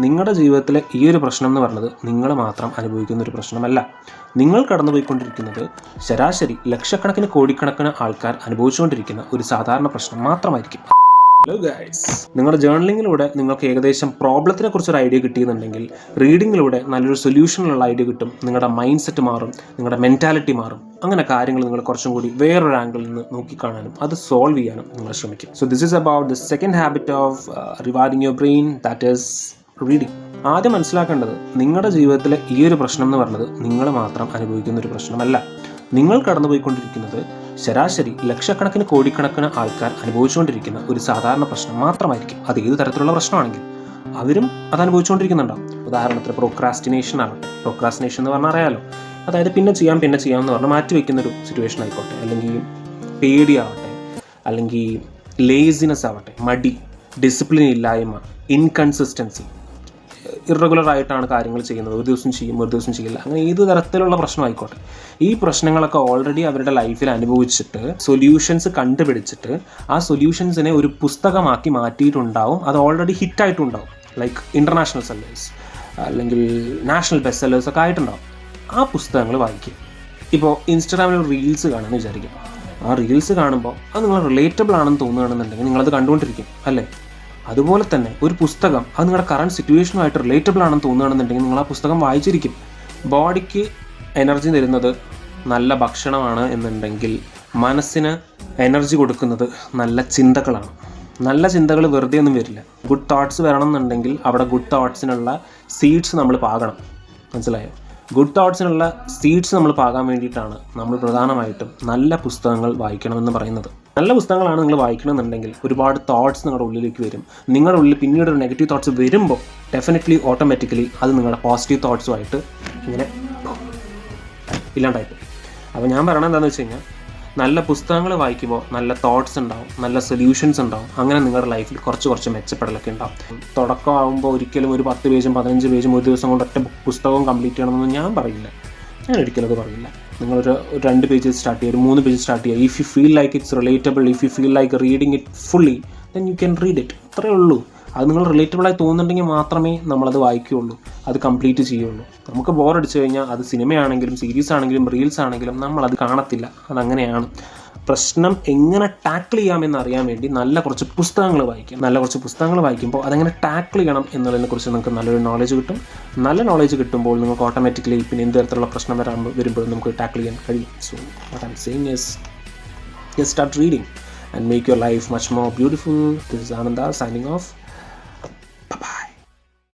നിങ്ങളുടെ ജീവിതത്തിലെ ഈ ഒരു പ്രശ്നം എന്ന് പറയുന്നത് നിങ്ങൾ മാത്രം അനുഭവിക്കുന്ന ഒരു പ്രശ്നമല്ല. നിങ്ങൾ കടന്നുപോയിക്കൊണ്ടിരിക്കുന്നത് ശരാശരി ലക്ഷക്കണക്കിന് കോടിക്കണക്കിന് ആൾക്കാർ അനുഭവിച്ചുകൊണ്ടിരിക്കുന്ന ഒരു സാധാരണ പ്രശ്നം മാത്രമായിരിക്കും. ഹലോ ഗൈസ്, നിങ്ങളുടെ ജേർണലിങ്ങിലൂടെ നിങ്ങൾക്ക് ഏകദേശം പ്രോബ്ലത്തിനെ കുറിച്ചൊരു ഐഡിയ കിട്ടിയെന്നുണ്ടെങ്കിൽ റീഡിങ്ങിലൂടെ നല്ലൊരു സൊല്യൂഷനുള്ള ഐഡിയ കിട്ടും. നിങ്ങളുടെ മൈൻഡ് സെറ്റ് മാറും, നിങ്ങളുടെ മെൻറ്റാലിറ്റി മാറും. അങ്ങനെ കാര്യങ്ങൾ നിങ്ങൾ കുറച്ചും കൂടി വേറൊരു ആംഗിളിൽ നിന്ന് നോക്കിക്കാണാനും അത് സോൾവ് ചെയ്യാനും നിങ്ങൾ ശ്രമിക്കും. So this is about the second habit of rewarding your brain, that is reading. ആദ്യം മനസ്സിലാക്കേണ്ടത് നിങ്ങളുടെ ജീവിതത്തിലെ ഈ ഒരു പ്രശ്നം എന്ന് പറയുന്നത് നിങ്ങൾ മാത്രം അനുഭവിക്കുന്ന ഒരു പ്രശ്നമല്ല. നിങ്ങൾ കടന്നുപോയിക്കൊണ്ടിരിക്കുന്നത് ശരാശരി ലക്ഷക്കണക്കിന് കോടിക്കണക്കിന് ആൾക്കാർ അനുഭവിച്ചുകൊണ്ടിരിക്കുന്ന ഒരു സാധാരണ പ്രശ്നം മാത്രമായിരിക്കും. അത് ഏത് തരത്തിലുള്ള പ്രശ്നമാണെങ്കിൽ അവരും അത് അനുഭവിച്ചുകൊണ്ടിരിക്കുന്നുണ്ടാവും. ഉദാഹരണത്തിന് പ്രോക്രാസ്റ്റിനേഷൻ ആവട്ടെ. പ്രോക്രാസ്റ്റിനേഷൻ എന്ന് പറഞ്ഞാൽ അറിയാലോ, അതായത് പിന്നെ ചെയ്യാം എന്ന് പറഞ്ഞാൽ മാറ്റി വയ്ക്കുന്നൊരു സിറ്റുവേഷൻ ആയിക്കോട്ടെ, അല്ലെങ്കിൽ പേടിയാവട്ടെ, അല്ലെങ്കിൽ ലേസിനെസ് ആവട്ടെ, മടി, ഡിസിപ്ലിൻ ഇല്ലായ്മ, ഇൻകൺസിസ്റ്റൻസി, ഇറഗുലർ ആയിട്ടാണ് കാര്യങ്ങൾ ചെയ്യുന്നത്, ഒരു ദിവസം ചെയ്യും ഒരു ദിവസം ചെയ്യില്ല, അങ്ങനെ ഏത് തരത്തിലുള്ള പ്രശ്നമായിക്കോട്ടെ, ഈ പ്രശ്നങ്ങളൊക്കെ ഓൾറെഡി അവരുടെ ലൈഫിൽ അനുഭവിച്ചിട്ട് സൊല്യൂഷൻസ് കണ്ടുപിടിച്ചിട്ട് ആ സൊല്യൂഷൻസിനെ ഒരു പുസ്തകമാക്കി മാറ്റിയിട്ടുണ്ടാവും. അത് ഓൾറെഡി ഹിറ്റായിട്ടുണ്ടാവും. ലൈക്ക് ഇൻ്റർനാഷണൽ സെല്ലേഴ്സ് അല്ലെങ്കിൽ നാഷണൽ ബെസ്റ്റ് സെല്ലേഴ്സ് ഒക്കെ ആയിട്ടുണ്ടാവും. ആ പുസ്തകങ്ങൾ വായിക്കുക. ഇപ്പോൾ ഇൻസ്റ്റാഗ്രാമിൽ റീൽസ് കാണുമെന്ന് വിചാരിക്കും. ആ റീൽസ് കാണുമ്പോൾ അത് നിങ്ങൾ റിലേറ്റബിൾ ആണെന്ന് തോന്നുകയാണെന്നുണ്ടെങ്കിൽ നിങ്ങളത് കണ്ടുകൊണ്ടിരിക്കും, അല്ലേ? അതുപോലെ തന്നെ ഒരു പുസ്തകം അത് നിങ്ങളുടെ കറണ്ട് സിറ്റുവേഷനുമായിട്ട് റിലേറ്റബിൾ ആണെന്ന് തോന്നുകയാണെന്നുണ്ടെങ്കിൽ നിങ്ങൾ ആ പുസ്തകം വായിച്ചിരിക്കും. ബോഡിക്ക് എനർജി തരുന്നത് നല്ല ഭക്ഷണമാണ് എന്നുണ്ടെങ്കിൽ മനസ്സിന് എനർജി കൊടുക്കുന്നത് നല്ല ചിന്തകളാണ്. നല്ല ചിന്തകൾ വെറുതെ ഒന്നും വരില്ല. ഗുഡ് തോട്ട്സ് വരണം എന്നുണ്ടെങ്കിൽ അവിടെ ഗുഡ് തോട്ട്സിനുള്ള സീഡ്സ് നമ്മൾ പാകണം. മനസ്സിലായോ? ഗുഡ് തോട്ട്സിനുള്ള സീഡ്സ് നമ്മൾ പാകാൻ വേണ്ടിയിട്ടാണ് നമ്മൾ പ്രധാനമായിട്ടും നല്ല പുസ്തകങ്ങൾ വായിക്കണമെന്ന് പറയുന്നത്. നല്ല പുസ്തകങ്ങളാണ് നിങ്ങൾ വായിക്കണമെന്നുണ്ടെങ്കിൽ ഒരുപാട് തോട്ട്സ് നിങ്ങളുടെ ഉള്ളിലേക്ക് വരും. നിങ്ങളുടെ ഉള്ളിൽ പിന്നീട് ഒരു നെഗറ്റീവ് തോട്ട്സ് വരുമ്പോൾ ഡെഫിനറ്റ്ലി ഓട്ടോമാറ്റിക്കലി അത് നിങ്ങളുടെ പോസിറ്റീവ് തോട്ട്സുമായിട്ട് ഇങ്ങനെ ഇല്ലാണ്ടായിട്ട്. അപ്പോൾ ഞാൻ പറയണത് എന്താണെന്ന് വെച്ച് കഴിഞ്ഞാൽ, നല്ല പുസ്തകങ്ങൾ വായിക്കുമ്പോൾ നല്ല തോട്ട്സ് ഉണ്ടാവും, നല്ല സൊല്യൂഷൻസ് ഉണ്ടാവും. അങ്ങനെ നിങ്ങളുടെ ലൈഫിൽ കുറച്ച് മെച്ചപ്പെടലൊക്കെ ഉണ്ടാവും. തുടക്കമാകുമ്പോൾ ഒരിക്കലും ഒരു 10 പേജും 15 പേജും ഒരു ദിവസം കൊണ്ട് ഒറ്റ പുസ്തകവും കംപ്ലീറ്റ് ചെയ്യണമെന്ന് ഞാൻ പറയില്ല. ഞാൻ ഒരിക്കലും അത് പറയില്ല. നിങ്ങളൊരു 2 പേജസ് സ്റ്റാർട്ട് ചെയ്യുക, ഒരു 3 പേജ് സ്റ്റാർട്ട് ചെയ്യുക. If you feel like it's relatable, if you feel like reading it fully, then you can read it. അത്രയേ ഉള്ളൂ. അത് നിങ്ങൾ റിലേറ്റബിളായി തോന്നുന്നുണ്ടെങ്കിൽ മാത്രമേ നമ്മളത് വായിക്കുകയുള്ളൂ, അത് കംപ്ലീറ്റ് ചെയ്യുള്ളൂ. നമുക്ക് ബോറടിച്ചു കഴിഞ്ഞാൽ അത് സിനിമയാണെങ്കിലും സീരീസ് ആണെങ്കിലും റീൽസ് ആണെങ്കിലും നമ്മളത് കാണത്തില്ല. അതങ്ങനെയാണ്. പ്രശ്നം എങ്ങനെ ടാക്കിൾ ചെയ്യാമെന്ന് അറിയാൻ വേണ്ടി നല്ല കുറച്ച് പുസ്തകങ്ങൾ വായിക്കും. നല്ല കുറച്ച് പുസ്തകങ്ങൾ വായിക്കുമ്പോൾ അതെങ്ങനെ ടാക്കിൾ ചെയ്യണം എന്നുള്ളതിനെക്കുറിച്ച് നിങ്ങൾക്ക് നല്ലൊരു നോളേജ് കിട്ടും. നല്ല നോളേജ് കിട്ടുമ്പോൾ നിങ്ങൾക്ക് ഓട്ടോമാറ്റിക്കലി പിന്നെ എന്ത് തരത്തിലുള്ള പ്രശ്നം വരുമ്പോഴും നമുക്ക് ടാക്കിൾ ചെയ്യാൻ കഴിയും. So what I M saying is just start reading and make your life much more beautiful. This is Ananda signing off. Bye-bye.